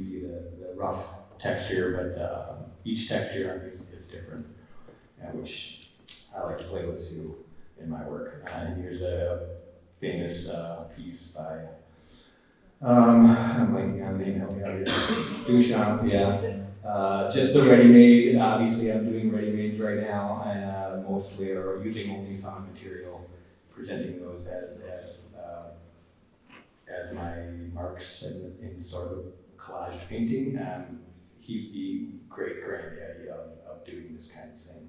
can see the rough texture, but each texture on these is different, which I like to play with too in my work. And here's a famous piece by, I'm blanking on the name, help me out here. Duchamp, yeah. Just the ready-made, obviously I'm doing ready-mades right now, and mostly are using only found material, presenting those as my marks in sort of collage painting. He's the great granddaddy of doing this kind of thing.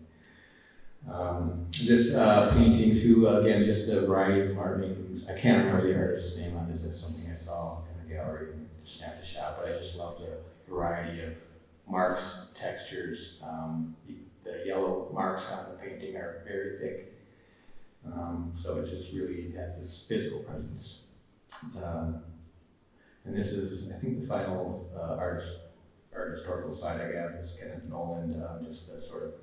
This painting too, again, just a variety of art makings. I can't remember the artist's name on this. It's something I saw in the gallery and snapped a shot, but I just love the variety of marks, textures. The yellow marks on the painting are very thick. So it just really has this physical presence. And this is, I think, the final art historical side I got is Kenneth Noland, just a sort of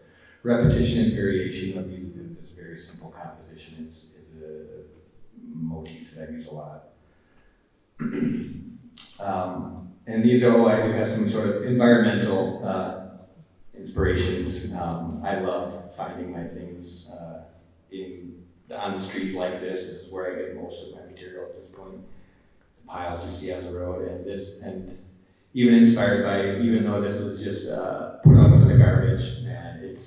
repetition and variation of this very simple composition is a motif that I use a lot. And these are, I do have some sort of environmental inspirations. I love finding my things on the street like this. This is where I get most of my material at this point. The piles you see on the road, and even inspired by, even though this is just put out for the garbage, and it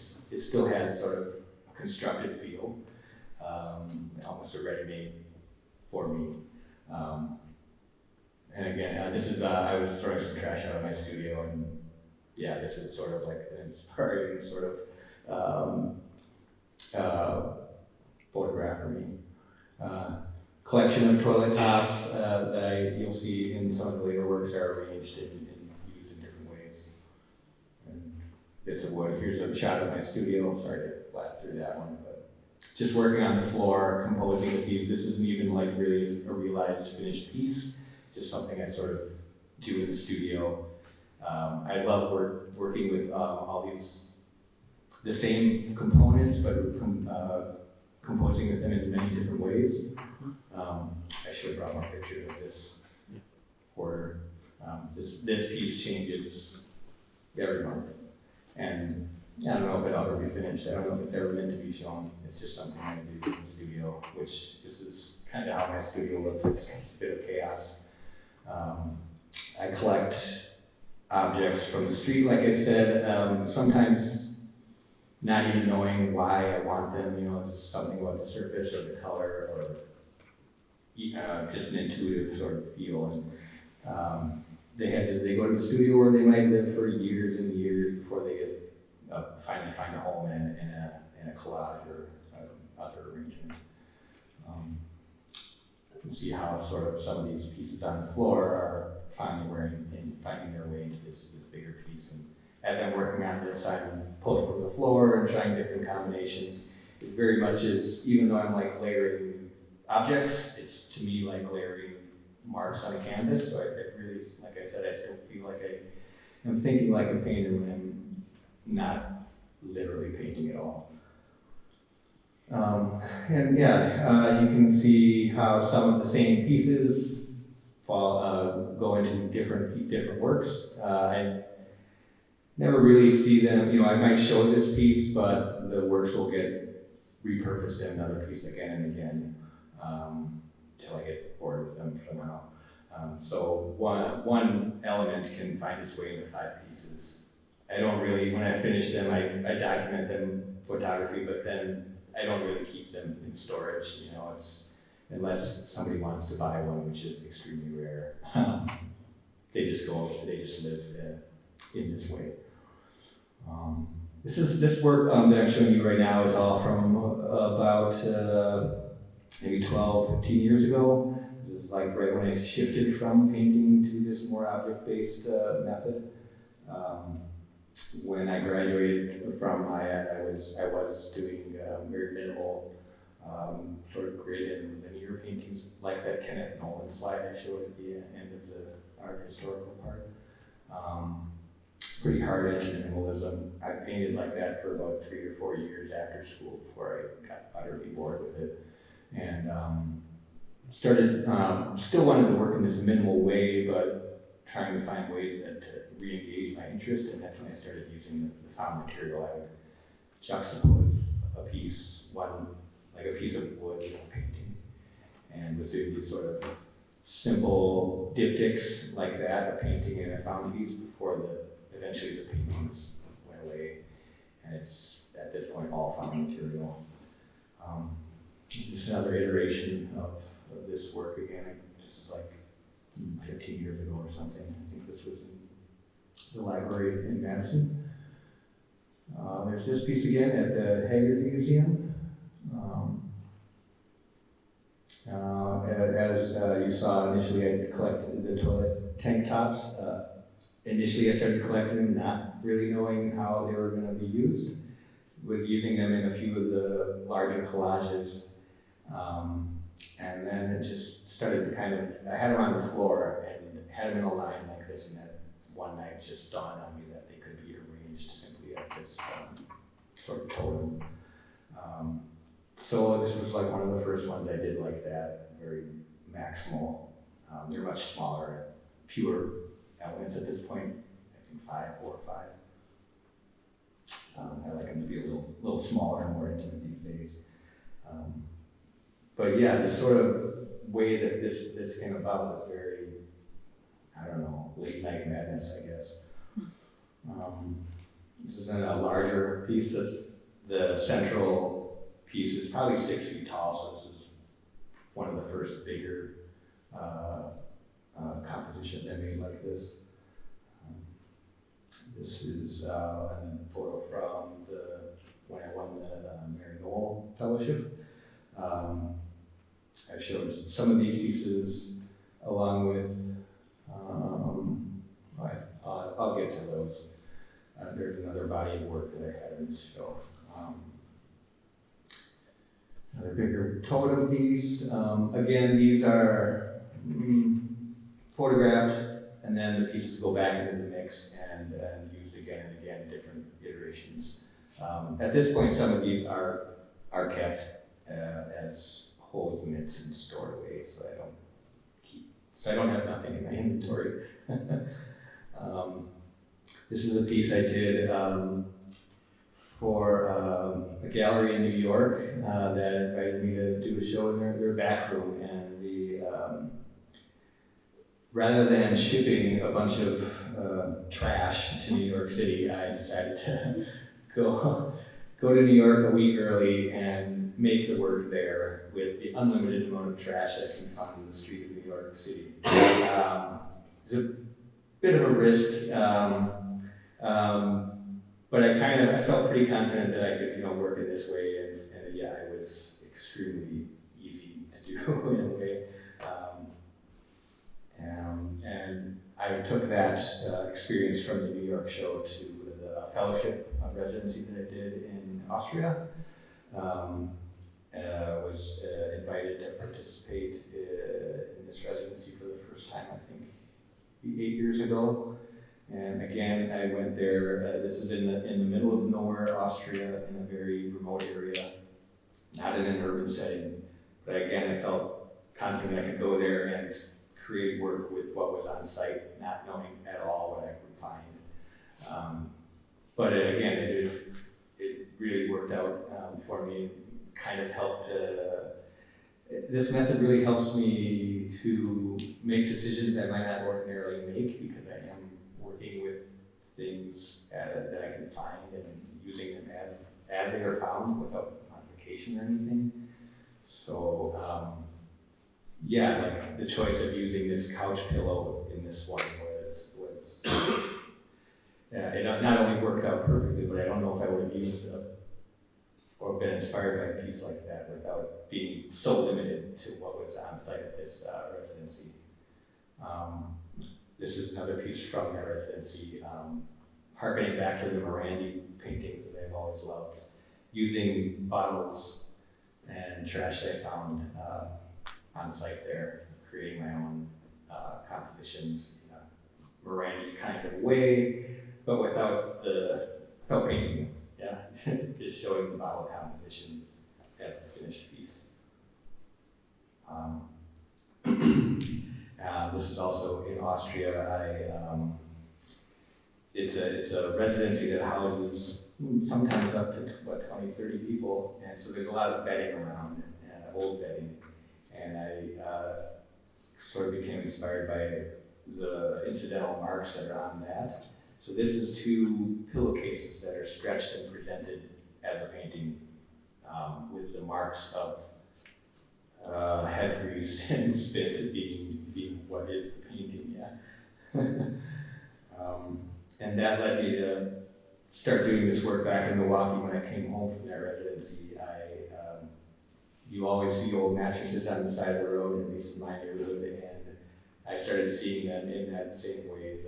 still has sort of a constructed feel, almost a ready-made for me. And again, this is, I was throwing some trash out of my studio, and yeah, this is sort of like an inspiring sort of photograph for me. Collection of toilet tops that you'll see in some of the later works are arranged and used in different ways. And bits of wood. Here's a shot of my studio. Sorry to blast through that one, but just working on the floor, composing with these. This isn't even like really a realized finished piece. Just something I sort of do in the studio. I love working with all these, the same components, but composing with them in many different ways. I should have brought my picture of this order. This piece changes every month. And I don't know if it'll ever be finished. I don't know if it's ever meant to be shown. It's just something I do in the studio, which this is kind of how my studio looks. It's a bit of chaos. I collect objects from the street, like I said, sometimes not even knowing why I want them, just something about the surface or the color or just an intuitive sort of feel. And they go to the studio where they might live for years and years before they get finally find a home in a collage or other arrangement. You can see how sort of some of these pieces on the floor are finding their way into this bigger piece. And as I'm working on this, I'm pulling from the floor and trying different combinations. It very much is, even though I'm like layering objects, it's to me like layering marks on a canvas. So I really, like I said, I still feel like I'm thinking like a painter when I'm not literally painting at all. And yeah, you can see how some of the same pieces go into different works. I never really see them, I might show this piece, but the works will get repurposed in another piece again and again, till I get bored with them for now. So one element can find its way into 5 pieces. I don't really, when I finish them, I document them photography, but then I don't really keep them in storage, it's, unless somebody wants to buy one, which is extremely rare. They just live in this way. This work that I'm showing you right now is all from about maybe 12, 15 years ago. This is like right when I shifted from painting to this more object-based method. When I graduated from IAD, I was doing very minimal, sort of grid and linear paintings, like that Kenneth Noland slide I showed at the end of the art historical part. Pretty hard edge minimalism. I painted like that for about 3 or 4 years after school before I got utterly bored with it. And started, still wanted to work in this minimal way, but trying to find ways that to re-engage my interest, and that's when I started using the found material. I would juxtapose a piece, like a piece of wood with a painting, and was doing these sort of simple diptychs like that, a painting and a found piece, before eventually the paintings went away, and it's at this point all found material. Just another iteration of this work again. This is like 15 years ago or something. I think this was in the library in Madison. There's this piece again at the Haggerty Museum. As you saw initially, I collected the toilet tank tops. Initially, I started collecting them, not really knowing how they were going to be used. With using them in a few of the larger collages. And then it just started to kind of, I had them on the floor and had them in a line like this, and then one night it just dawned on me that they could be arranged simply as this sort of totem. So this was like one of the first ones I did like that, very maximal. They're much smaller, fewer elements at this point, I think 4 or 5. I like them to be a little smaller and more intimate these days. But yeah, the sort of way that this came about was very, I don't know, late night madness, I guess. This is in a larger piece. The central piece is probably 6 feet tall, so this is one of the first bigger compositions I made like this. This is a photo from when I won the Mary Noel Fellowship. I showed some of these pieces along with, I'll get to those. There's another body of work that I had in this show. Another bigger totem piece. Again, these are photographed, and then the pieces go back into the mix and used again and again, different iterations. At this point, some of these are kept as whole units and stored away, so I don't have nothing in my inventory. This is a piece I did for a gallery in New York that invited me to do a show in their back room, and rather than shipping a bunch of trash to New York City, I decided to go to New York a week early and make the work there with the unlimited amount of trash that can be found in the street of New York City. It's a bit of a risk, but I felt pretty confident that I could, work in this way, and yeah, it was extremely easy to do in a way. And I took that experience from the New York show to the fellowship residency that I did in Austria. Was invited to participate in this residency for the first time, I think, 8 years ago. And again, I went there. This is in the middle of nowhere, Austria, in a very remote area, not in an urban setting. But again, I felt confident I could go there and create work with what was on site, not knowing at all what I would find. But again, it really worked out for me. Kind of helped. This method really helps me to make decisions I might not ordinarily make, because I am working with things that I can find and using them as they are found without modification or anything. So yeah, like the choice of using this couch pillow in this one was it not only worked out perfectly, but I don't know if I would have used or been inspired by a piece like that without being so limited to what was on site at this residency. This is another piece from that residency, harkening back to the Morandi paintings that I've always loved, using bottles and trash I found on site there, creating my own compositions in a Morandi kind of way, but without painting them. Yeah, just showing the bottle composition as a finished piece. The This is also in Austria. It's a residency that houses sometimes up to 20, 30 people, and so there's a lot of bedding around, and old bedding. And I sort of became inspired by the incidental marks that are on that. So this is 2 pillowcases that are stretched and presented as a painting, with the marks of head grease and spit being what is the painting, yeah. And that led me to start doing this work back in Milwaukee. When I came home from that residency, you always see old mattresses on the side of the road, at least in my neighborhood, and I started seeing them in that same way,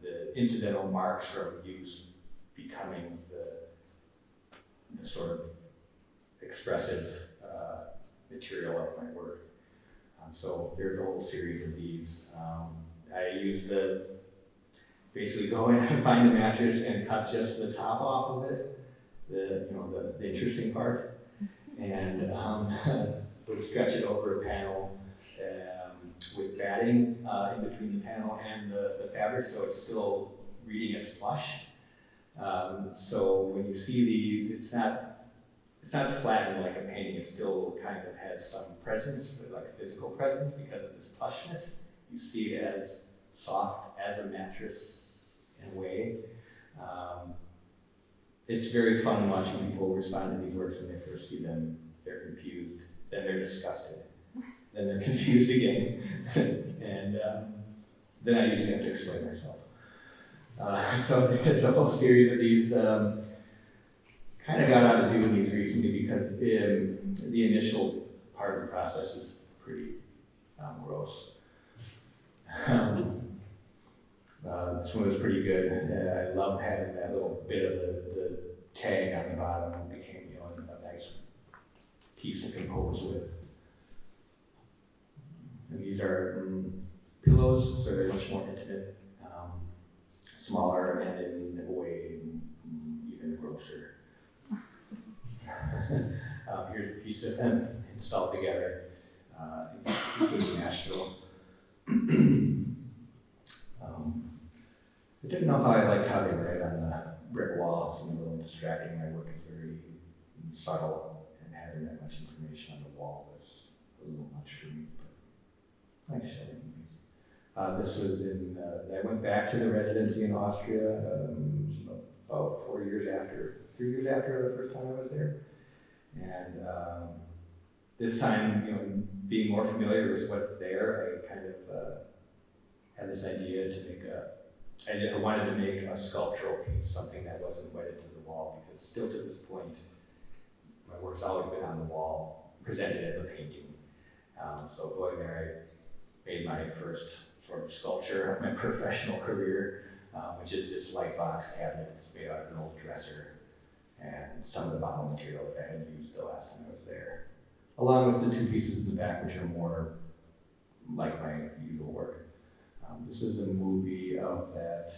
the incidental marks from use becoming the sort of expressive material of my work. So there's a whole series of these. I use basically go in and find the mattress and cut just the top off of it, the interesting part, and would stretch it over a panel with batting in between the panel and the fabric, so it's still reading as plush. So when you see these, it's not flattened like a painting. It still kind of has some presence, like physical presence, because of this plushness. You see it as soft as a mattress in a way. It's very fun watching people respond to these works when they first see them. They're confused, then they're disgusted, then they're confused again, and then I usually have to explain myself. So there's a whole series of these. Kind of got out of doing these recently because the initial part of the process is pretty gross. This one was pretty good. I loved having that little bit of the tag on the bottom. It became, a nice piece to compose with. And these are pillows, so they're much more intimate, smaller, and in a way even grosser. Here's a piece of them installed together. This was in Nashville. I didn't know how I liked how they read on the brick walls. A little distracting. My work is very subtle, and having that much information on the wall was a little much for me, but nice showing these. This was I went back to the residency in Austria about 3 years after the first time I was there. And this time, being more familiar with what's there, I kind of had this idea to make I wanted to make a sculptural piece, something that wasn't wedded to the wall, because still to this point, my work's always been on the wall, presented as a painting. So going there, I made my first sort of sculpture of my professional career, which is this light box cabinet. It's made out of an old dresser and some of the bottom material that I had used the last time I was there, along with the 2 pieces in the back, which are more like my usual work. This is a movie of that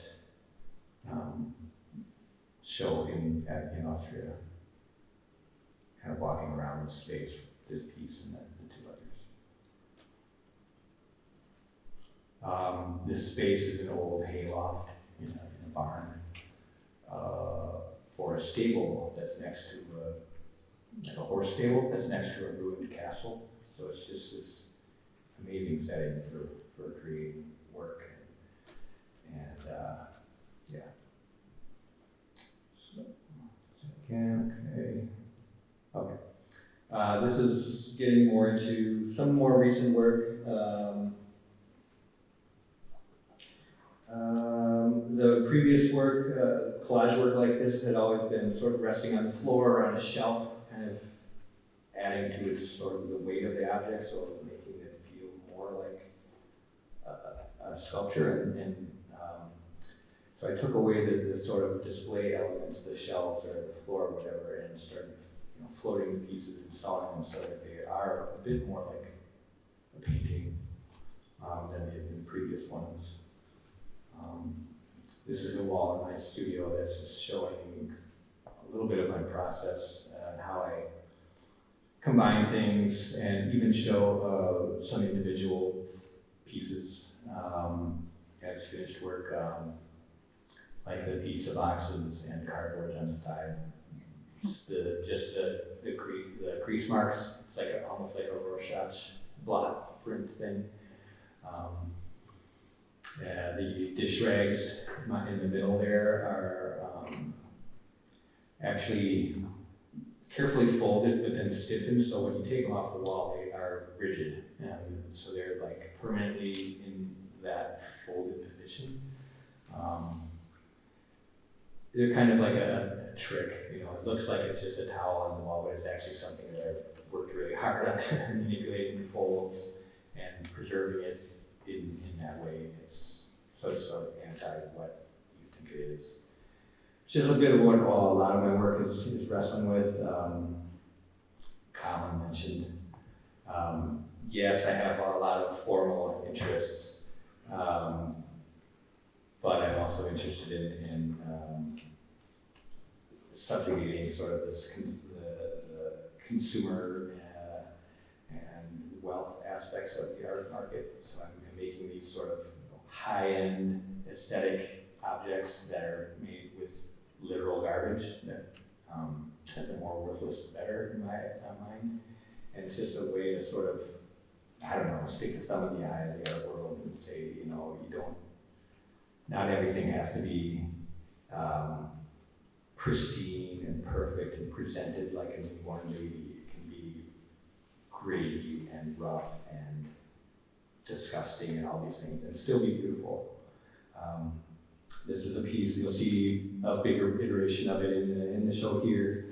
show in Austria, kind of walking around the space, this piece and the 2 others. This space is an old hayloft in a barn for a stable that's next to like a horse stable that's next to a ruined castle. So it's just this amazing setting for creating work. And yeah. So, okay. This is getting more into some more recent work. The previous work, collage work like this, had always been sort of resting on the floor or on a shelf, kind of adding to its sort of the weight of the object, so making it feel more like a sculpture. And so I took away the sort of display elements, the shelves or the floor or whatever, and started floating the pieces, installing them so that they are a bit more like a painting than the previous ones. This is a wall in my studio that's just showing a little bit of my process and how I combine things, and even show some individual pieces as finished work, like the pizza boxes and cardboard on the side. The crease marks, it's like almost like a Rorschach blot print thing. The dish rags in the middle there are actually carefully folded but then stiffened, so when you take them off the wall they are rigid, and so they're like permanently in that folded position. They're kind of like a trick, you know, it looks like it's just a towel on the wall, but it's actually something that I worked really hard on manipulating the folds and preserving it in that way. It's sort of anti what you think it is. It's just a bit of what a lot of my work is wrestling with. Colin mentioned, yes, I have a lot of formal interests, but I'm also interested in subjugating sort of this the consumer and wealth aspects of the art market. So I'm making these sort of high-end aesthetic objects that are made with literal garbage that the more worthless the better in my mind. And it's just a way to sort of, I don't know, stick a thumb in the eye of the art world and say, you know, not everything has to be pristine and perfect and presented like a newborn baby. It can be gritty and rough and disgusting and all these things and still be beautiful. This is a piece, you'll see a bigger iteration of it in the show here,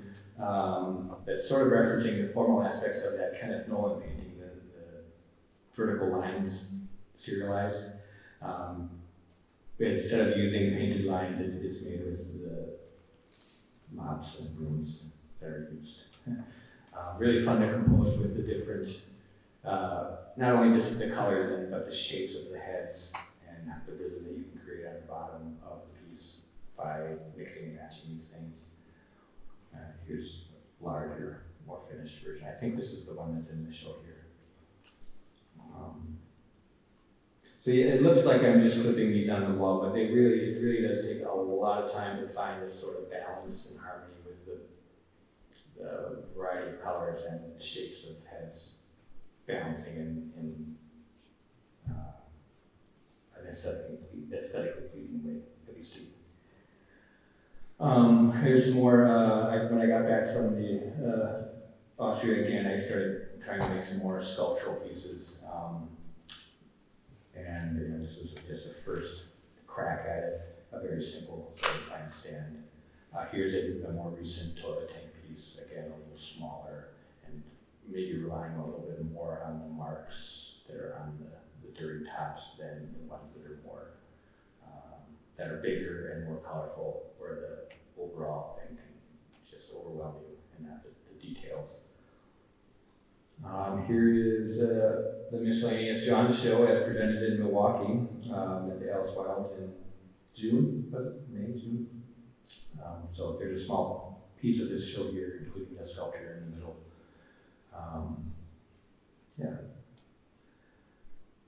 that's sort of referencing the formal aspects of that Kenneth Nolan painting, the vertical lines serialized. But instead of using painted lines, it's made with the mops and brooms that are used. Really fun to compose with the different, not only just the colors but the shapes of the heads and the rhythm that you can create on the bottom of the piece by mixing and matching these things. Here's a larger, more finished version. I think this is the one that's in the show here. So yeah, it looks like I'm just clipping these on the wall, but it really does take a lot of time to find this sort of balance and harmony with the variety of colors and shapes of heads balancing in an aesthetically pleasing way, at least to me. Here's some more, when I got back from the Austria again, I started trying to make some more sculptural pieces. And you know, this was just a first crack at it, a very simple sort of line stand. Here's a more recent toilet tank piece, again a little smaller, and maybe relying a little bit more on the marks that are on the dirty tops than the ones that are more, that are bigger and more colorful, where the overall thing can just overwhelm you and not the details. Here is the Miscellaneous Jawns show as presented in Milwaukee at the Alice Wilds in June, was it? May, June? So there's a small piece of this show here, including a sculpture in the middle. Yeah.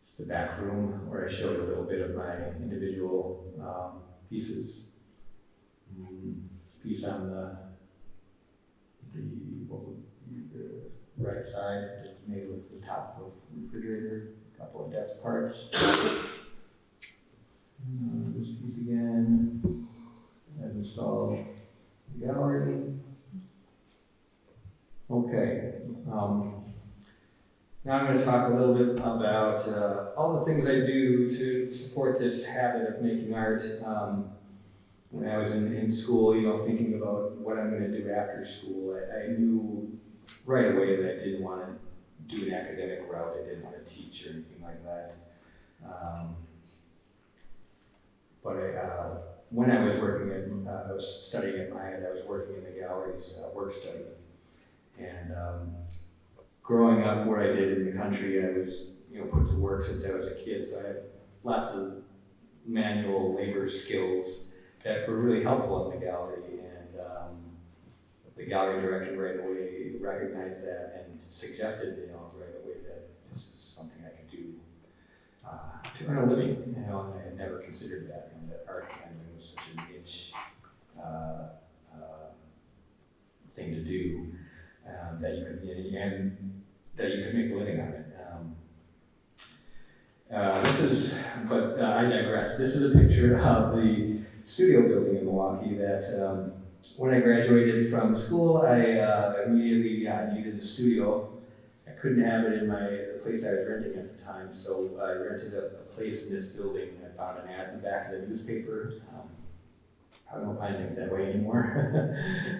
It's the back room where I showed a little bit of my individual pieces. Piece on the right side, it's made with the top of the refrigerator, a couple of desk parts. This piece again, I've installed the gallery. Okay, now I'm going to talk a little bit about all the things I do to support this habit of making art. When I was in school, you know, thinking about what I'm going to do after school, I knew right away that I didn't want to do an academic route. I didn't want to teach or anything like that. But when I was working I was studying at Myatt, I was working in the gallery's work study. And growing up where I did in the country, I was, you know, put to work since I was a kid. So I had lots of manual labor skills that were really helpful in the gallery. And the gallery director right away recognized that and suggested, you know, right away that this is something I could do. to earn a living. And I had never considered that, that art handling was such a niche thing to do, that you could, and that you could make a living on it. I digress. This is a picture of the studio building in Milwaukee that when I graduated from school, I immediately needed a studio. I couldn't have it in the place I was renting at the time, so I rented a place in this building. I found an ad in the back of the newspaper. I don't find things that way anymore.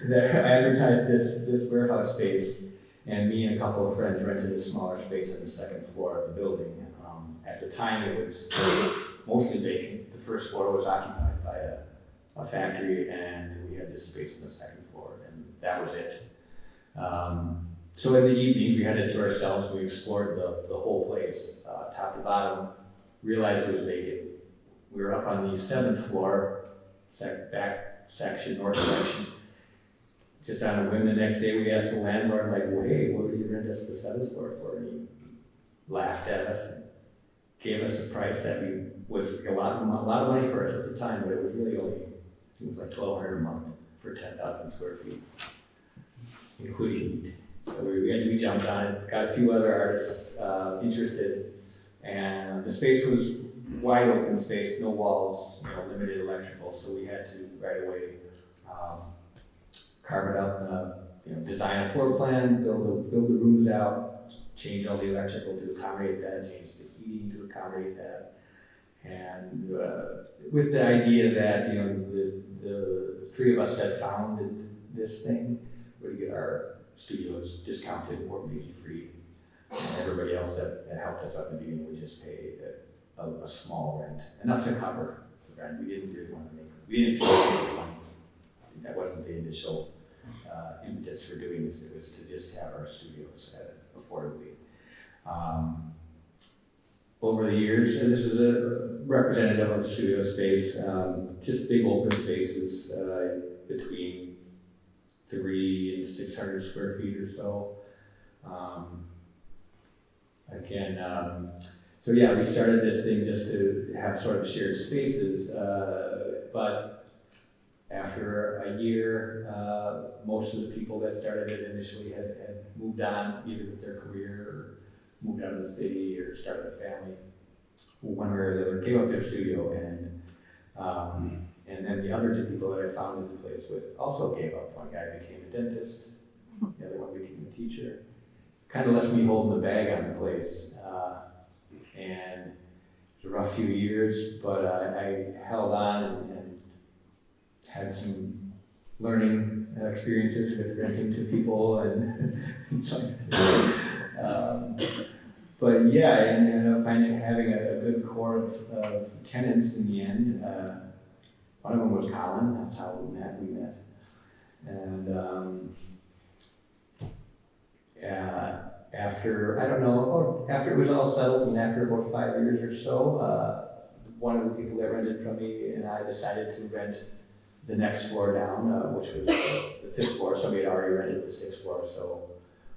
That advertised this warehouse space, and me and a couple of friends rented a smaller space on the second floor of the building. At the time, it was mostly vacant. The first floor was occupied by a factory, and we had this space on the second floor, and that was it. So in the evenings, we had it to ourselves. We explored the whole place, top to bottom, realized it was vacant. We were up on the seventh floor, back section, north section. Just on a whim, the next day we asked the landlord, like, well, hey, what would you rent us the seventh floor for? And he laughed at us and gave us a price that was a lot of money for us at the time, but it was really only, it was like $1,200 a month for 10,000 square feet, including heat. So we jumped on it, got a few other artists interested, and the space was wide open space, no walls, limited electrical, so we had to right away carve it up, design a floor plan, build the rooms out, change all the electrical to accommodate that, change the heating to accommodate that, and with the idea that the three of us that founded this thing would get our studios discounted or maybe free. And everybody else that helped us up in the beginning would just pay a small rent, enough to cover the rent. We didn't really want to we didn't expect to make money. I think that wasn't the initial impetus for doing this. It was to just have our studios affordably. Over the years, and this is a representative of studio space, just big open spaces between 300 and 600 square feet or so. So yeah, we started this thing just to have sort of shared spaces, but after a year, most of the people that started it initially had moved on, either with their career or moved out of the city or started a family. One way or the other gave up their studio, and then the other two people that I founded the place with also gave up. One guy became a dentist, the other one became a teacher. Kind of left me holding the bag on the place. And it was a rough few years, but I held on and had some learning experiences with renting to people and but yeah, and ended up having a good core of tenants in the end. One of them was Colin, that's how we met. And after it was all settled and after about 5 years or so, one of the people that rented from me and I decided to rent the next floor down, which was the fifth floor. Somebody had already rented the sixth floor, so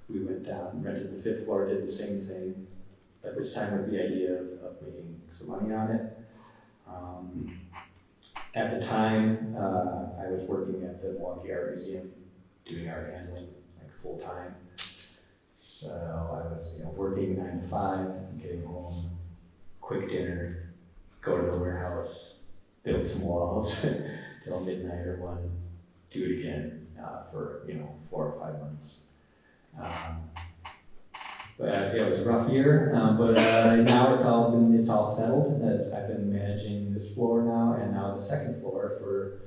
we went down, rented the fifth floor, did the same thing, but this time with the idea of making some money on it. At the time, I was working at the Milwaukee Art Museum, doing art handling, like full time. So I was, working 9 to 5, getting home, quick dinner, go to the warehouse, build some walls till midnight or 1, do it again for 4 or 5 months. But it was a rough year, but now it's all settled. I've been managing this floor now, and now the second floor for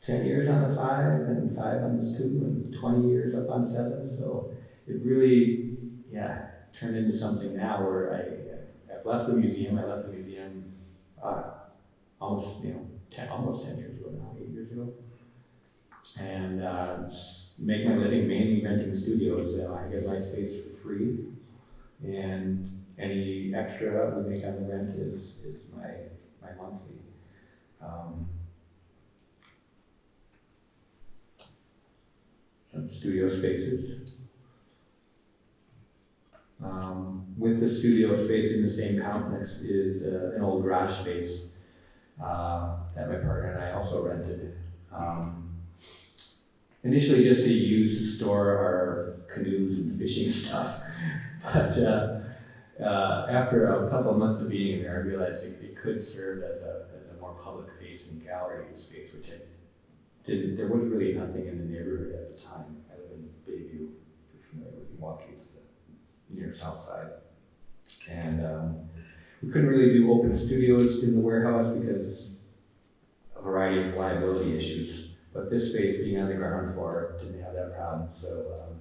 10 years on the 5, and 5 on the 2, and 20 years up on 7. So it really, turned into something now where I've left the museum. I left the museum almost 10 years ago now, 8 years ago, and make my living mainly renting studios. I get my space for free, and any extra we make on the rent is my monthly. Some studio spaces. with the studio space in the same complex is an old garage space that my partner and I also rented. Initially just to use to store our canoes and fishing stuff, but after a couple of months of being there, I realized it could serve as a more public-facing gallery space, which I didn't. There was really nothing in the neighborhood at the time. I live in Bayview, if you're familiar with Milwaukee, it's near South Side, and we couldn't really do open studios in the warehouse because a variety of liability issues. But this space, being on the ground floor, didn't have that problem. So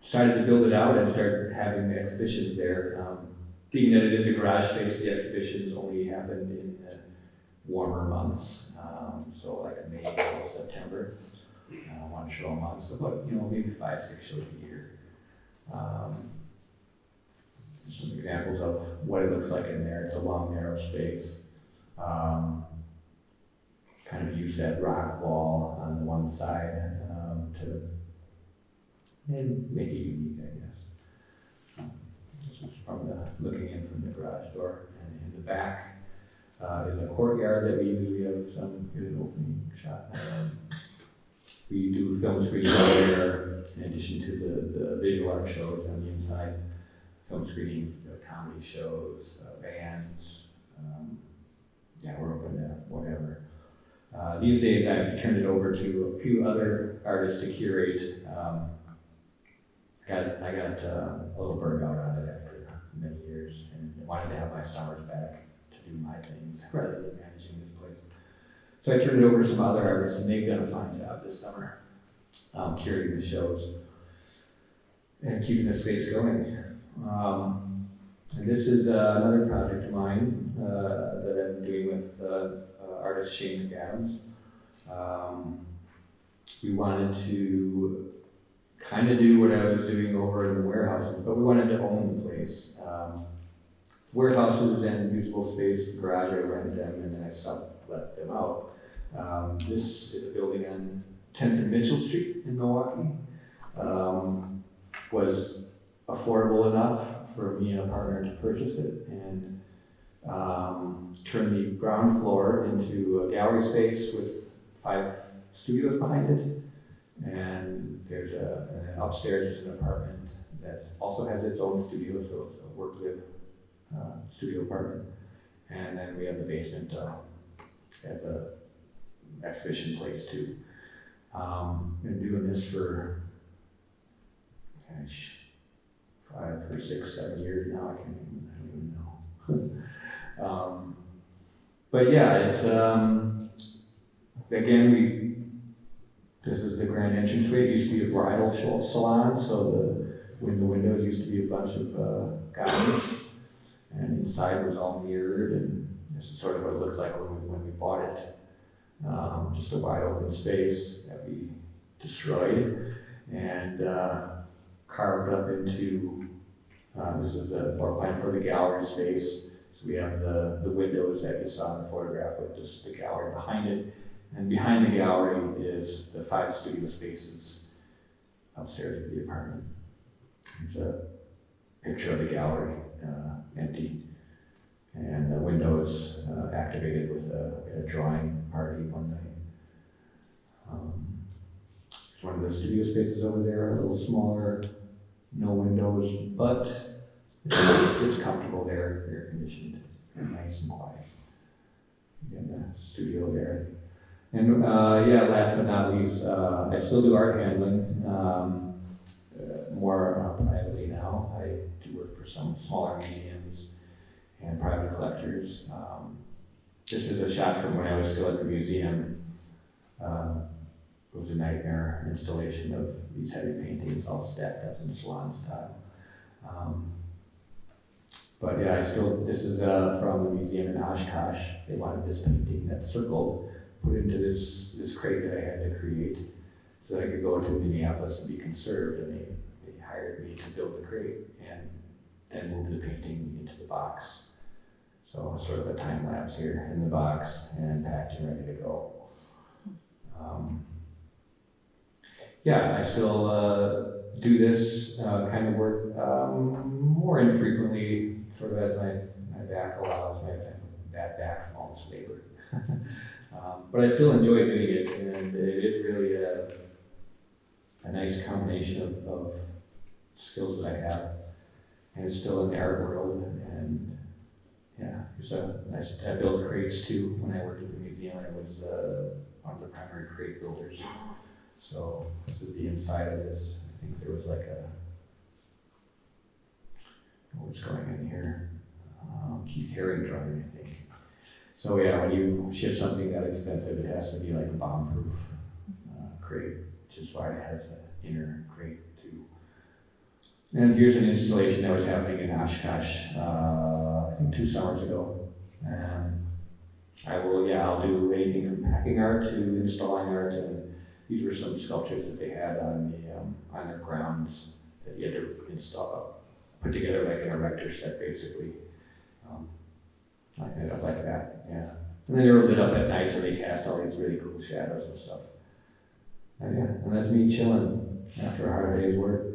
decided to build it out and start having the exhibitions there. Being that it is a garage space, the exhibitions only happened in the warmer months. So like May till September, one show a month. So about, maybe 5-6 shows a year. Some examples of what it looks like in there. It's a long, narrow space. Kind of use that rock wall on the one side to make it unique, I guess. This is from looking in from the garage door. And in the back is a courtyard that we usually have here's an opening shot. We do film screening there in addition to the visual art shows on the inside. Film screening, comedy shows, bands. We're open to whatever. These days I've turned it over to a few other artists to curate. I got a little burned out on it after many years and wanted to have my summers back to do my things rather than managing this place. So I turned it over to some other artists and they've done a fine job this summer curating the shows and keeping the space going. And this is another project of mine that I'm doing with artist Shane McAdams. We wanted to kind of do what I was doing over in the warehouses, but we wanted to own the place. Warehouses and usable space, the garage, I rented them and then I sublet them out. This is a building on 10th and Mitchell Street in Milwaukee. Was affordable enough for me and a partner to purchase it and turn the ground floor into a gallery space with 5 studios behind it. And there's and then upstairs is an apartment that also has its own studio, so it's a work-live studio apartment. And then we have the basement as a exhibition place too. Been doing this for 5 or 6, 7 years now. I don't even know. But yeah, it's again this is the grand entranceway. It used to be a bridal salon, so the windows used to be a bunch of gowns, and inside was all mirrored. And this is sort of what it looks like when we bought it. Just a wide open space that we destroyed and carved up into. This is the floor plan for the gallery space. So we have the windows that you saw in the photograph with just the gallery behind it. And behind the gallery is the 5 studio spaces upstairs of the apartment. There's a picture of the gallery empty. And the windows activated with a drawing party one night. There's one of the studio spaces over there, a little smaller, no windows, but it's comfortable there, air conditioned, and nice and quiet. And the studio there. And last but not least, I still do art handling, more privately now. I do work for some smaller museums and private collectors. This is a shot from when I was still at the museum. It was a nightmare installation of these heavy paintings all stacked up in salon style. But yeah, this is from a museum in Oshkosh. They wanted this painting that circled, put into this crate that I had to create so that I could go to Minneapolis and be conserved. And they hired me to build the crate and then move the painting into the box. So sort of a time lapse here in the box and packed and ready to go. I still do this kind of work more infrequently, sort of as my back allows, my bad back from all this labor. But I still enjoy doing it, and it is really a nice combination of skills that I have, and it's still in the art world. And yeah, I built crates too. When I worked at the museum, I was one of the primary crate builders. So this is the inside of this. I think there was like what's going in here? Keith Haring drawing, I think. So yeah, when you ship something that expensive, it has to be like a bomb-proof crate, which is why it has an inner crate too. And here's an installation that was happening in Oshkosh, I think 2 summers ago. And I'll do anything from packing art to installing art, and these were some sculptures that they had on their grounds that you had to install, put together like an erector set basically. I ended up like that, yeah. And then they were lit up at night, so they cast all these really cool shadows and stuff. And yeah, and that's me chilling after a hard day's work.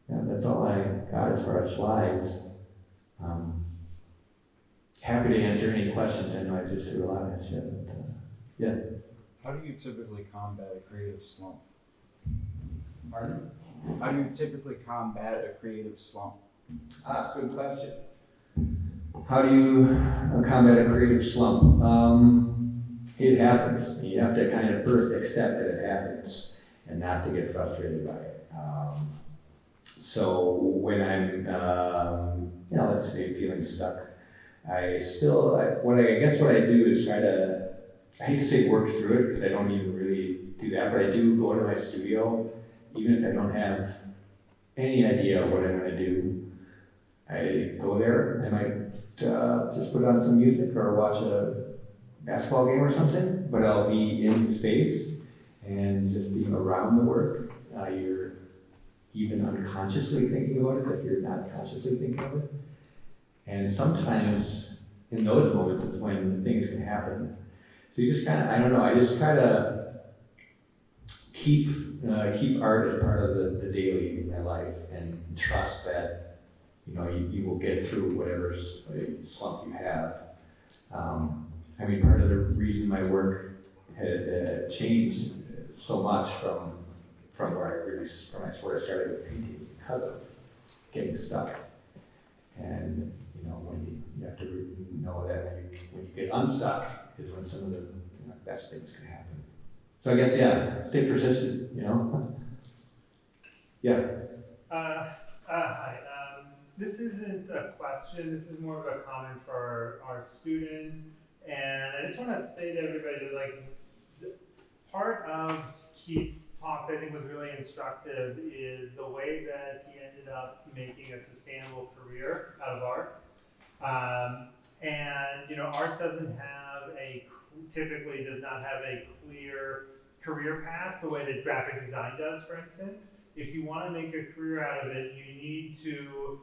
Yeah, that's all I got as far as slides. Happy to answer any questions. I know I just threw a lot at you, but yeah. How do you typically combat a creative slump? Pardon? How do you typically combat a creative slump? Good question. How do you combat a creative slump? It happens. You have to kind of first accept that it happens and not to get frustrated by it. So when I'm, let's say feeling stuck, what I do is try to, I hate to say work through it because I don't even really do that, but I do go to my studio, even if I don't have any idea what I'm going to do. I go there, I might just put on some music or watch a basketball game or something, but I'll be in space and just be around the work. You're even unconsciously thinking about it if you're not consciously thinking of it. And sometimes in those moments is when things can happen. So you just kind of, I just try to keep art as part of the daily in my life and trust that you will get through whatever slump you have. Part of the reason my work had changed so much from where I started with painting because of getting stuck. And when you have to know that when you get unstuck is when some of the best things can happen. So I guess stay persistent. Yeah. Hi. This isn't a question, this is more of a comment for our students. And I just want to say to everybody that part of Keith's talk that I think was really instructive is the way that he ended up making a sustainable career out of art. Art typically does not have a clear career path the way that graphic design does, for instance. If you want to make a career out of it, you need to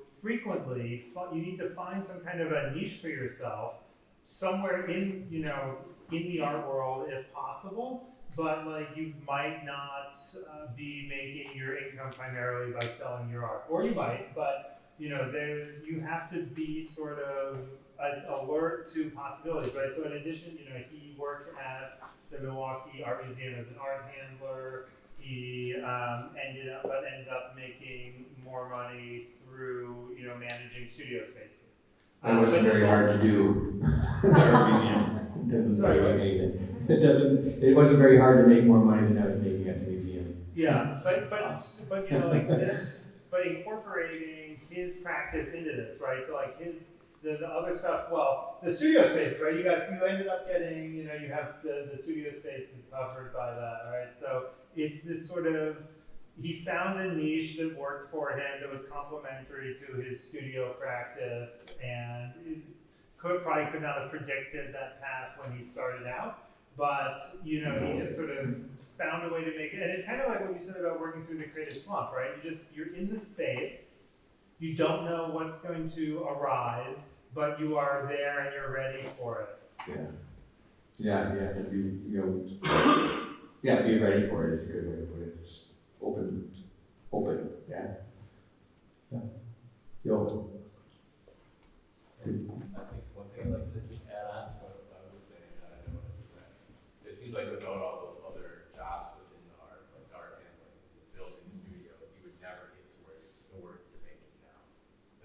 find some kind of a niche for yourself somewhere in the art world if possible, but you might not be making your income primarily by selling your art, or you might, but you have to be sort of alert to possibilities, right? So in addition, he worked at the Milwaukee Art Museum as an art handler. He ended up making more money through managing studio spaces. That wasn't very hard to do. It wasn't very hard to make more money than I was making at the museum. Yeah, but incorporating his practice into this, right? So the other stuff, the studio space, right? You ended up getting, you have the studio space is covered by that, right? So it's this sort of, he found a niche that worked for him that was complementary to his studio practice, and probably could not have predicted that path when he started out, but he just sort of found a way to make it. And it's kind of like what you said about working through the creative slump, right? You're in the space, you don't know what's going to arise, but you are there and you're ready for it. Yeah, be ready for it is a good way to put it. Just open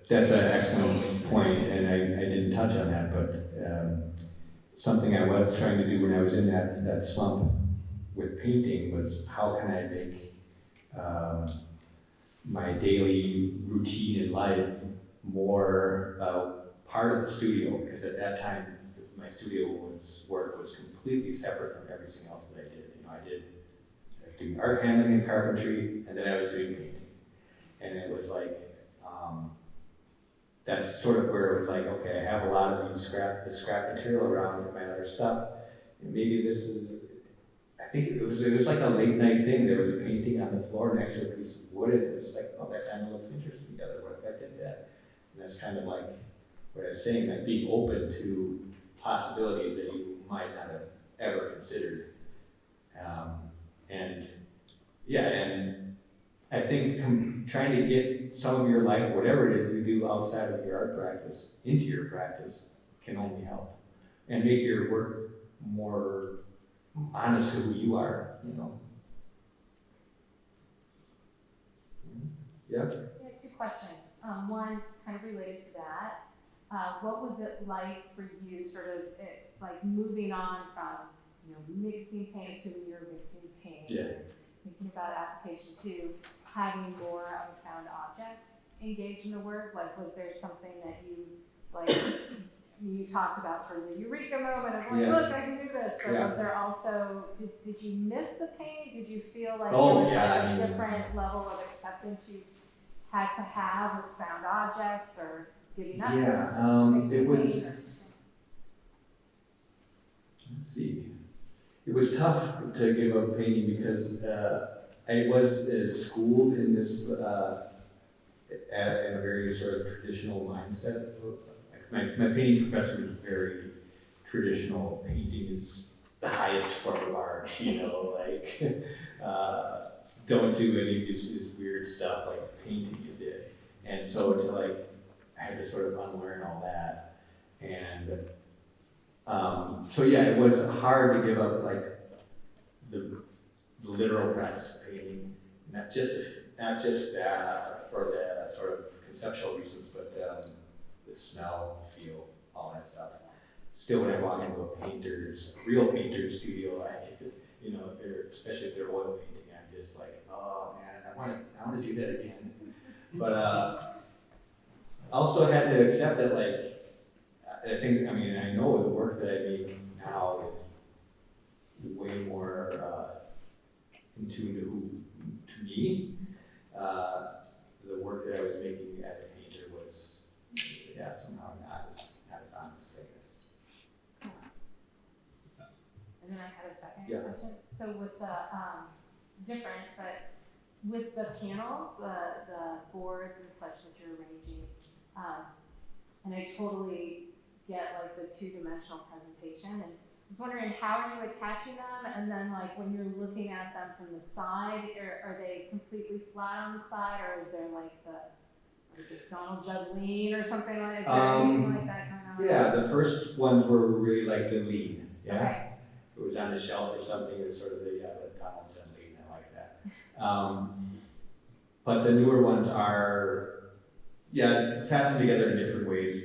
that's an excellent point, and I didn't touch on that, but something I was trying to do when I was in that slump with painting was how can I make my daily routine in life more part of the studio, because at that time my studio work was completely separate from everything else that I did. You know, I was doing art handling and carpentry, and then I was doing painting, and it was like that's sort of where it was like, okay, I have a lot of these scrap material around for my other stuff, and maybe this is. I think it was like a late night thing. There was a painting on the floor next to a piece of wood, and it was like, oh, that kind of looks interesting together. What if I did that? And that's kind of like what I was saying, like being open to possibilities that you might not have ever considered. And yeah, and I think trying to get some of your life, whatever it is you do outside of your art practice, into your practice can only help and make your work more honest to who you are, you know. Yeah. I have two questions. One kind of related to that. What was it like for you, sort of like moving on from, you know, mixing paint, assuming you're mixing paint, thinking about application to having more of a found object engaged in the work? Like, was there something that you like? You talked about sort of the eureka moment of like, look, I can do this. But was there also, did you miss the paint? Did you feel like there was like a different level of acceptance you had to have with found objects or giving up? It was, let's see, it was tough to give up painting because I was schooled in this, in a very sort of traditional mindset. My painting professor was very traditional. Painting is the highest form of art, you know, like, don't do any of this weird stuff, like painting is it. And so it's like, I had to sort of unlearn all that. And so yeah, it was hard to give up like the literal practice of painting, not just for the sort of conceptual reasons, but the smell, feel, all that stuff. Still, when I walk into a real painter's studio, you know, especially if they're oil painting, I'm just like, oh man, I want to do that again. But also had to accept that, like, I think, I mean, I know the work that I make now is way more in tune to me. The work that I was making as a painter was, somehow not as honest, I guess. And then I had a second question. So with the, different, but with the panels, the boards and such that you're arranging, and I totally get like the two-dimensional presentation, and I was wondering, how are you attaching them? And then like when you're looking at them from the side, are they completely flat on the side, or is there like is it Donald Judd lean or something like that? Anything like that going on? Yeah, the first ones were really like the lean. Yeah. Okay. If it was on a shelf or something, it was sort of the Donald Judd lean. I like that. But the newer ones are, fastened together in different ways.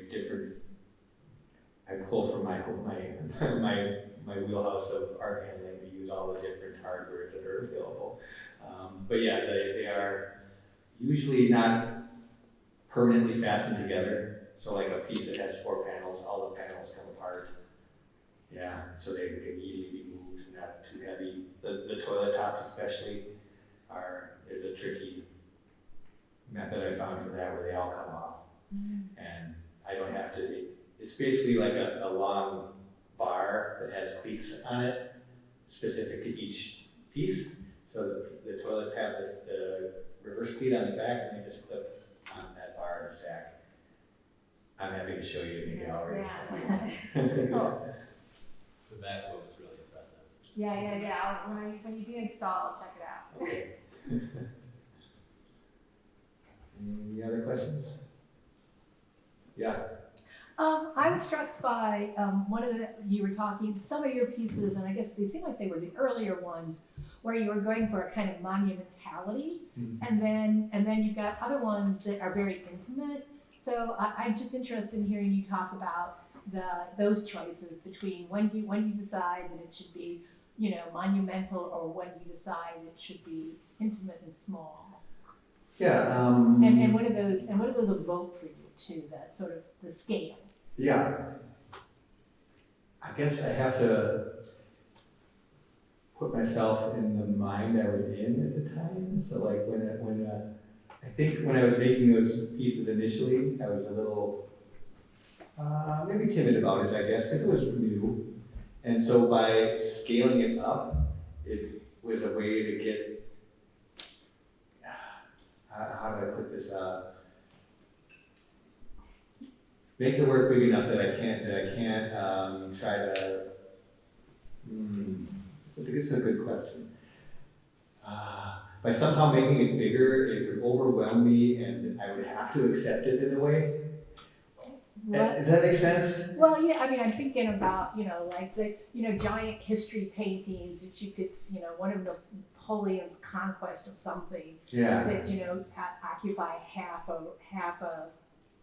I pull from my wheelhouse of art handling to use all the different hardware that are available. But yeah, they are usually not permanently fastened together. So like a piece that has 4 panels, all the panels come apart. Yeah, so they can easily be moved, not too heavy. The toilet tops especially is a tricky method I found for that, where they all come off. And I don't have to, it's basically like a long bar that has cleats on it, specific to each piece. So the toilets have the reverse cleat on the back, and they just clip on that bar or sack. I'm happy to show you in the gallery. Yeah. Cool. The back row is really impressive. Yeah. When you de-install, I'll check it out. Okay. Any other questions? Yeah. I was struck by you were talking, some of your pieces, and I guess they seem like they were the earlier ones, where you were going for a kind of monumentality, and then you've got other ones that are very intimate. So I'm just interested in hearing you talk about those choices between when you decide that it should be, you know, monumental, or when you decide it should be intimate and small. Yeah. And what do those evoke for you too? That sort of the scale. Yeah. I guess I have to put myself in the mind I was in at the time. So like I think when I was making those pieces initially, I was a little maybe timid about it, I guess, because it was new. And so by scaling it up, it was a way to get, how do I put this, make the work big enough that I can't try to, this is a good question. By somehow making it bigger, it would overwhelm me and I would have to accept it in a way. Does that make sense? Well, yeah, I mean, I'm thinking about, you know, like the, you know, giant history paintings that you could, you know, one of Napoleon's conquest of something. Yeah. That, you know, occupy half a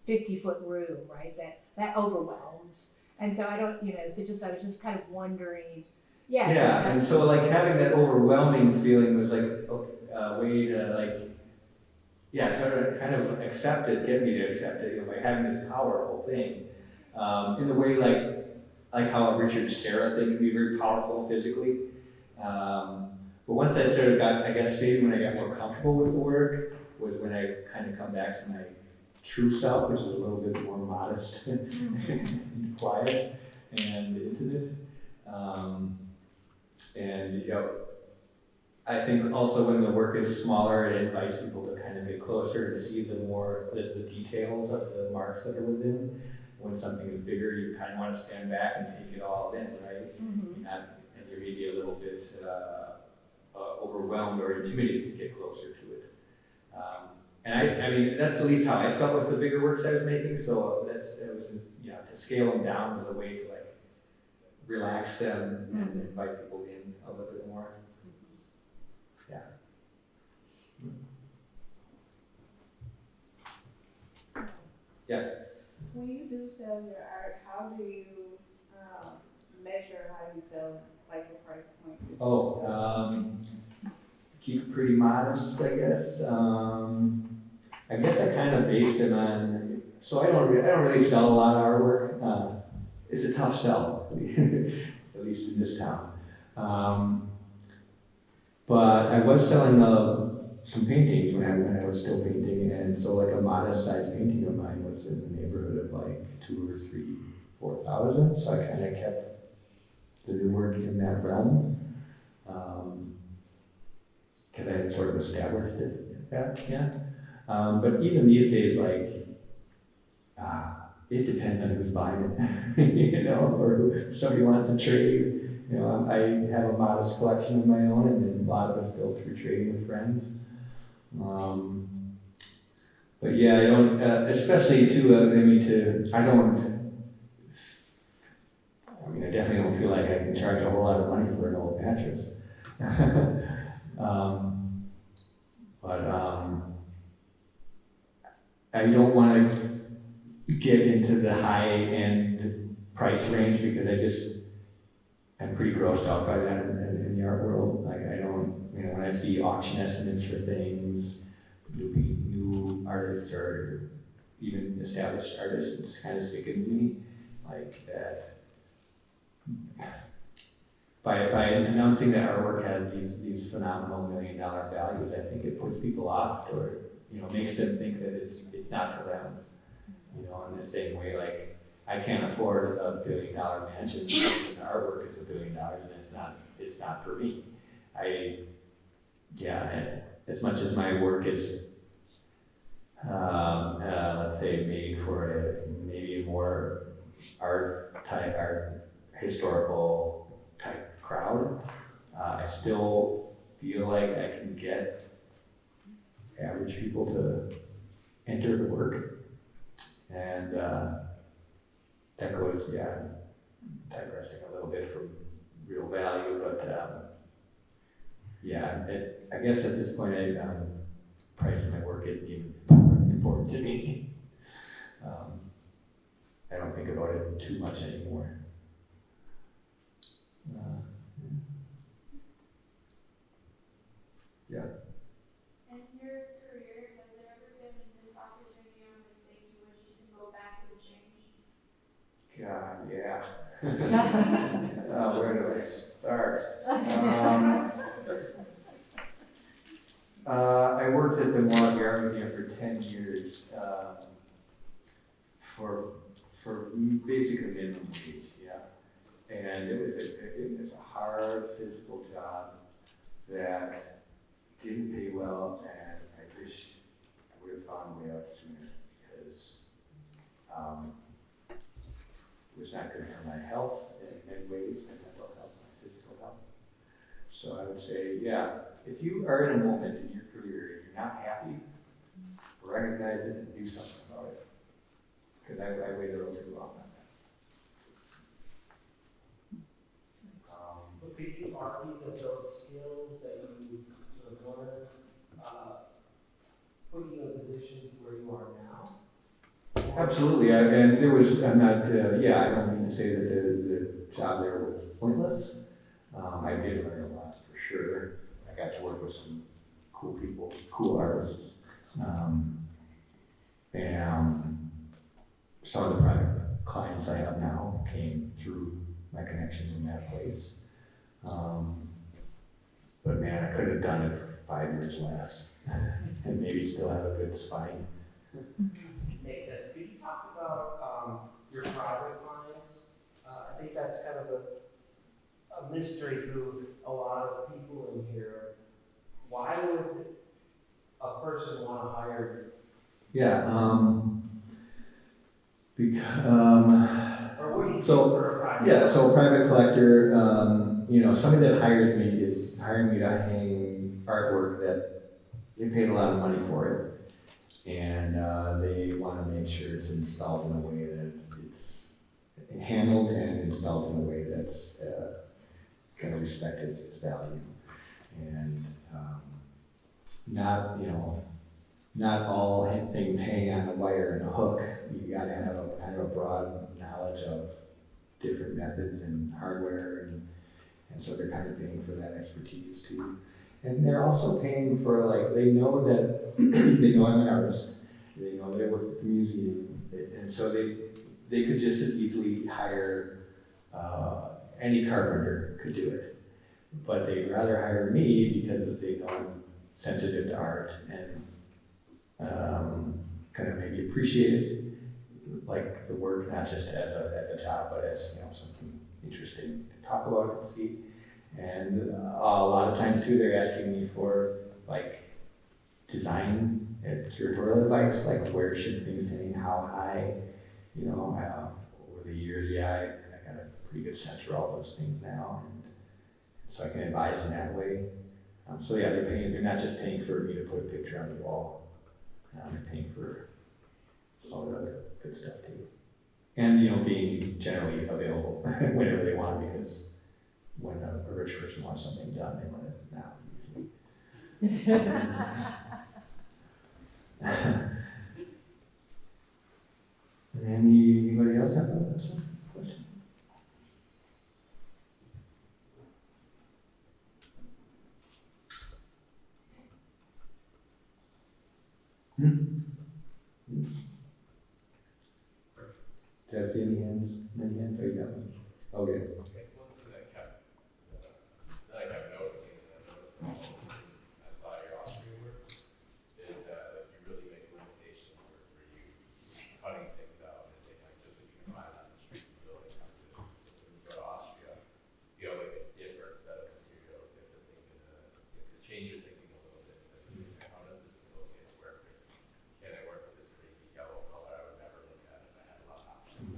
50-foot room, right? That overwhelms. And so I don't, you know, I was just kind of wondering, yeah. Yeah, and so like having that overwhelming feeling was like a way to like, yeah, kind of accept it, get me to accept it, you know, by having this powerful thing. In the way like how a Richard Serra thing can be very powerful physically. But once I sort of got, I guess maybe when I got more comfortable with the work, was when I kind of come back to my true self, which is a little bit more modest and quiet and intimate. And you know, I think also when the work is smaller, it invites people to kind of get closer to see the details of the marks that are within. When something is bigger, you kind of want to stand back and take it all in, right? Mm-hmm. And you're maybe a little bit overwhelmed or intimidated to get closer to it. And I mean, that's at least how I felt with the bigger works I was making. So to scale them down was a way to like relax them and invite people in a little bit more. Yeah. Yeah. When you do sell your art, how do you measure how you sell, like your price point? Keep it pretty modest, I guess. I guess I kind of based it on. So I don't really sell a lot of artwork. It's a tough sell, at least in this town. But I was selling some paintings when I was still painting, and so like a modest sized painting of mine was in the neighborhood of like 2,000 or 3,000, 4,000. So I kind of kept the new work in that realm, because I had sort of established it. Yeah. But even these days, like, it depends on who's buying it, you know, or if somebody wants to trade. You know, I have a modest collection of my own, and then a lot of it's built through trading with friends. But yeah, I don't, especially too, I definitely don't feel like I can charge a whole lot of money for an old mattress. I don't want to get into the high-end price range because I'm pretty grossed out by that in the art world. Like I don't, you know, when I see auction estimates for things, new artists or even established artists, it just kind of sickens me. Like that. By announcing that our work has these phenomenal $1 million values, I think it puts people off, or you know, makes them think that it's not for them. You know, in the same way, like I can't afford a $1 billion mansion, and our work is $1 billion, and it's not for me. As much as my work is, let's say, made for maybe a more art historical type crowd, I still feel like I can get average people to enter the work. And that goes, digressing a little bit from real value, but I guess at this point, pricing my work isn't even important to me. I don't think about it too much anymore. Yeah. In your career, has there ever been this opportunity or mistake you wish you could go back and change? God, yeah. Where do I start? I worked at the Milwaukee Art Museum for 10 years for basically minimum wage, yeah. And it was a hard physical job that didn't pay well, and I wish I would have found a way out sooner because it was not good for my health in many ways, my mental health, my physical health. So I would say, yeah, if you are in a moment in your career and you're not happy, recognize it and do something about it. Because I waited a little too long on that. But could you argue that those skills that you sort of learned put you in a position to where you are now? Absolutely, and there was, I'm not, I don't mean to say that the job there was pointless. I did learn a lot for sure. I got to work with some cool people, cool artists. And some of the private clients I have now came through my connections in that place. But man, I could have done it for 5 years less and maybe still have a good spine. Makes sense. Could you talk about your private clients? I think that's kind of a mystery to a lot of people in here. Why would a person want to hire you? Yeah, Or what do you do so, for a private yeah, so a private collector, somebody that hires me is hiring me to hang artwork that they paid a lot of money for it. And they want to make sure it's installed in a way that it's handled and installed in a way that's going to respect its value. And not all things hang on a wire and a hook. You got to have a kind of a broad knowledge of different methods and hardware, and so they're kind of paying for that expertise too. And they're also paying for, like, they know that, they know I'm an artist, they know that I work at the museum, and so they could just as easily hire, any carpenter could do it. But they'd rather hire me because they know I'm sensitive to art and kind of maybe appreciate it, like the work, not just as a job, but as something interesting to talk about and see. And a lot of times too, they're asking me for like design and curatorial advice, like where should things hang, how high, over the years, I got a pretty good sense for all those things now, and so I can advise in that way. So yeah, they're not just paying for me to put a picture on the wall, they're paying for all the other good stuff too. And being generally available whenever they want, because when a rich person wants something done, they want it now, usually. Anybody else have a question? Did I see any hands? Any hands? Oh, you got one. Okay. I guess one thing that I kept noticing, and I noticed I saw your Austrian work, is that like you really make a limitation for you cutting things out and things like just what you can find on the street and building compositions. So when you go to Austria, you have like a different set of materials. You have to think you have to change your thinking a little bit. How does this pillowcase work? Can it work with this crazy yellow color I would never look at if I had a lot of options?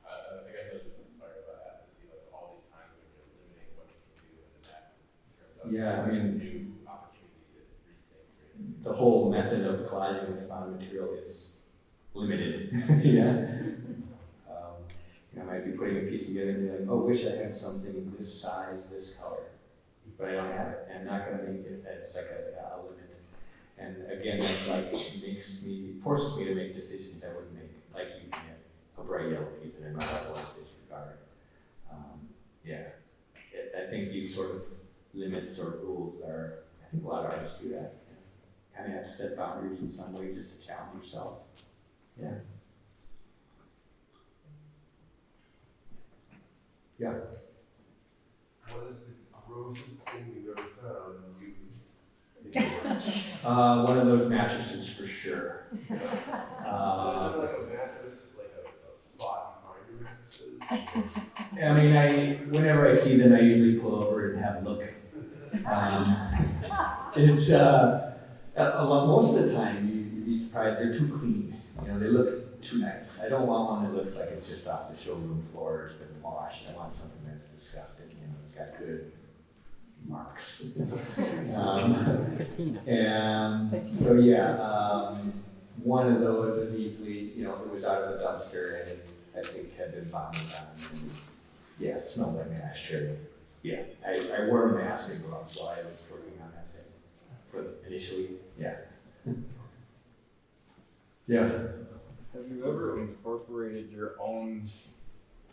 I guess I was just inspired by that to see like all these times when you're limiting what you can do, and then that turns out Yeah, I to be mean, a new opportunity to rethink creativity. the whole method of collaging with found material is limited. Yeah. I might be putting a piece together and be like, oh, wish I had something this size, this color, but I don't have it. And I'm not going to make it. It's like a limit. And again, that's like, forces me to make decisions I wouldn't make, like using a bright yellow piece that I might otherwise disregard. Yeah, I think these sort of limits or rules are, I think a lot of artists do that. Kind of have to set boundaries in some way just to challenge yourself. Yeah. Yeah. What is the grossest thing you've ever found and used? One of those mattresses for sure. Is it like a mattress, like a spot you find your mattresses? I mean, whenever I see them, I usually pull over and have a look. It's most of the time you'd be surprised they're too clean. You know, they look too nice. I don't want one that looks like it's just off the showroom floor, it's been washed. I want something that's disgusting. You know, it's got good marks. And so yeah, one of those is easily, you know, it was out of the dumpster and I think had been vomited on. And yeah, it smelled like an ashtray. Yeah, I wore a mask and gloves while I was working on that thing. Initially, yeah. Yeah. Have you ever incorporated your own,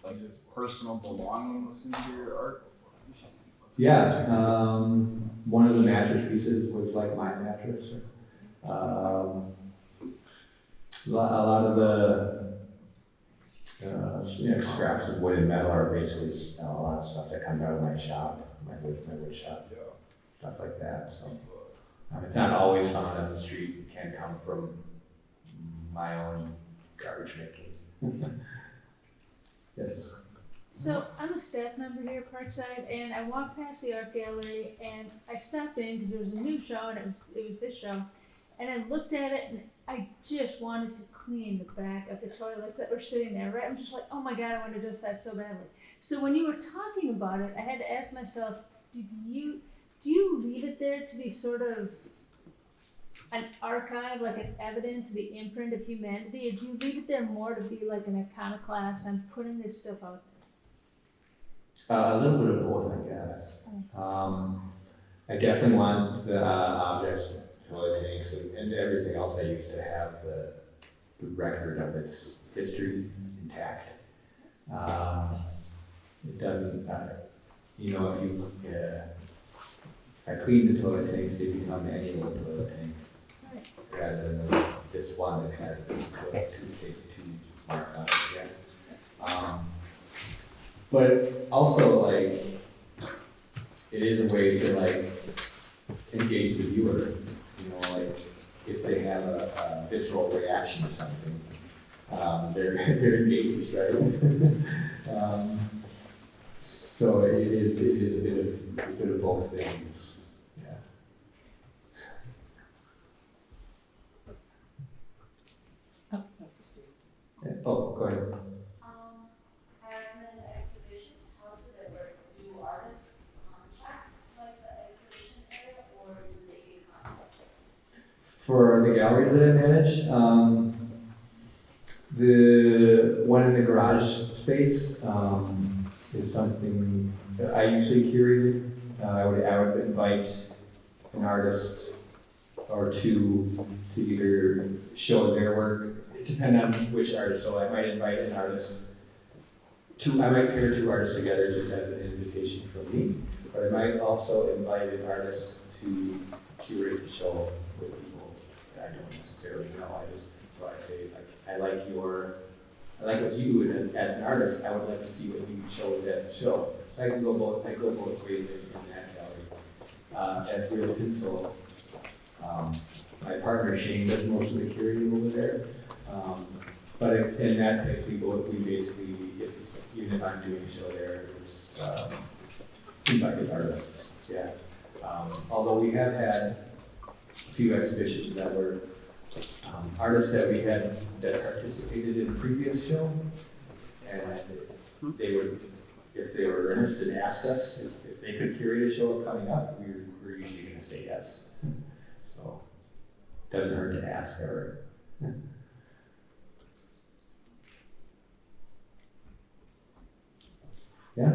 like, personal belongings into your art? Yeah, one of the mattress pieces was like my mattress. A lot of the scraps of wood and metal are basically a lot of stuff that comes out of my shop, my wood shop, stuff like that. So it's not always found on the street. It can come from my own garbage making. Yes. So I'm a staff member here at Parkside, and I walked past the art gallery, and I stopped in because there was a new show, and it was this show, and I looked at it, and I just wanted to clean the back of the toilets that were sitting there. Right, I'm just like, oh my god, I want to do that so badly. So when you were talking about it, I had to ask myself, do you leave it there to be sort of an archive, like an evidence, the imprint of humanity, or do you leave it there more to be like an iconoclast? I'm putting this stuff out there. A little bit of both, I guess. I definitely want the objects, toilet tanks, and everything else I use to have the record of its history intact. It doesn't, you know, if I clean the toilet tanks, they become any old toilet tank. Right. Rather than this one that has this toothpaste tube mark on it again. But also, like, it is a way to, like, engage the viewer, you know, like, if they have a visceral reaction to something, they're engaged, right? So it is a bit of both things, yeah. Oh, that's the street. Oh, go ahead. As an exhibition, how do they work? Do artists contract like the exhibition area, or do they get contract? For the galleries that I manage, the one in the garage space is something that I usually curate. I would invite an artist or two to either show their work. It depends on which artist. So I might invite an artist. I might pair two artists together just as an invitation from me. But I might also invite an artist to curate the show with people that I don't necessarily know. So I say, like, I like what you do, and as an artist, I would like to see what you show at the show. So I go both ways in that gallery. At Real Tinsel, my partner Shane does most of the curating over there. But in that case, we basically, even if I'm doing a show there, it's invited artists, yeah. Although we have had a few exhibitions that were artists that we had that participated in a previous show, and they would, if they were interested, ask us if they could curate a show coming up. We're usually going to say yes. So it doesn't hurt to ask, or. Yeah.